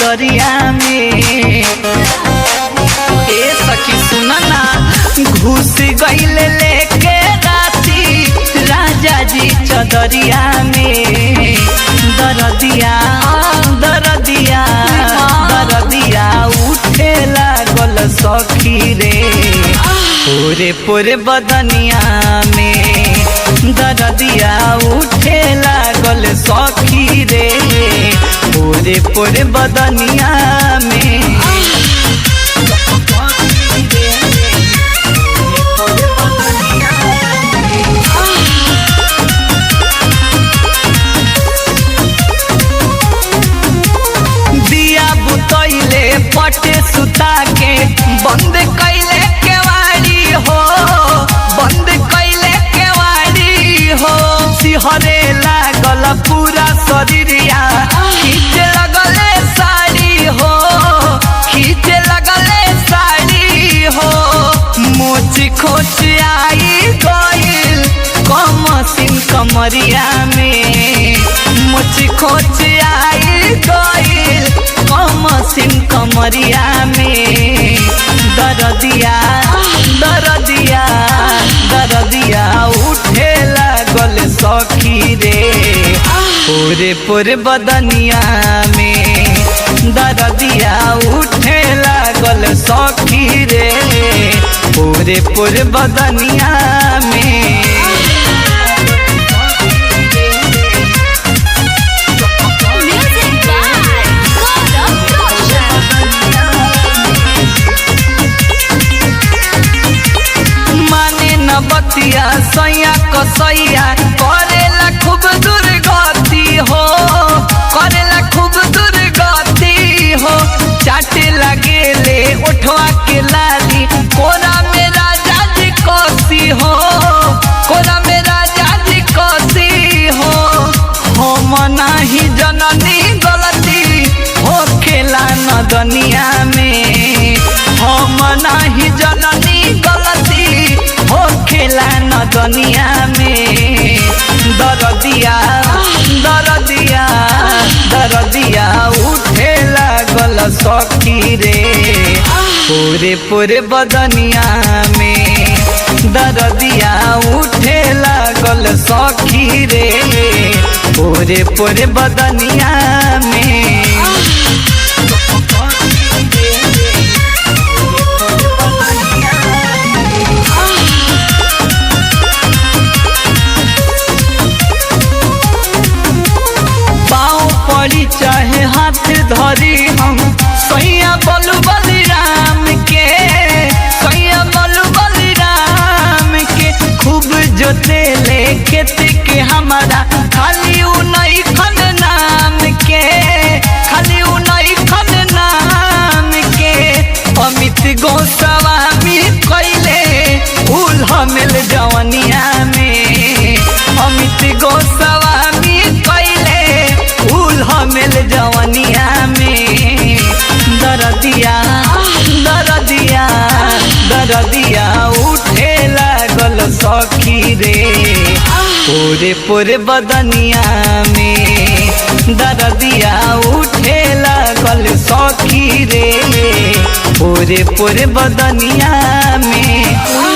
चदरिया में। ए सखी सुना ना, घुस गईल लेके राती राजा जी चदरिया में। दरदिया दरदिया दरदिया उठे लागल सखी रे, पूरे पूरे बदनिया में। दरदिया उठे लागल सखी रे, पूरे पूरे बदनिया में। दिया बुतैले पटे सुता के बंद कैले केवाड़ी हो, बंद कैले केवाड़ी हो। सिहरे लागल पूरा शरीरिया, खींचे लगले साड़ी हो, खींचे लगले साड़ी हो। मोच खोच आई गईल कमसिन कमरिया में। मोच खोच आई गईल कमसिन कमरिया में। दरदिया दरदिया दरदिया उठे लागल सखी रे, पूरे पूरे बदनिया में। दरदिया उठे लागल सखी रे, पूरे पूरे बदनिया में। बतिया सैया कसैया करेला खूब दुर्गति हो, करेला खूब दुर्गति हो। चाटे लगेले उठवा के लाली, कोरा में राजा जी कसी हो, कोरा में राजा जी कसी हो। हम नाही जननी गलती हो खेला नदनिया में। हम नाही जननी गलती हो खेला नदनिया में। दरदिया दरदिया दरदिया उठे लागल सखी रे, पूरे पूरे बदनिया में। दरदिया उठे लागल सखी रे, पूरे पूरे बदनिया में। पड़ी चाहे हाथ धरी हम सैया बलु बलिराम के, सैया बलु बलिराम के। खूब जोतेले खेत के हमारा, खाली उनई खन नाम के, खाली उनई खन नाम के। अमित गोस्वामी कैले फूल हमेल जवनिया में। अमित गोस्वामी कैले फूल हमेल जवनिया में। दरदिया दरदिया दरदिया उठे लागल सखी रे, पूरे पूरे बदनिया में। दरदिया उठे लागल सखी रे, पूरे पूरे बदनिया में।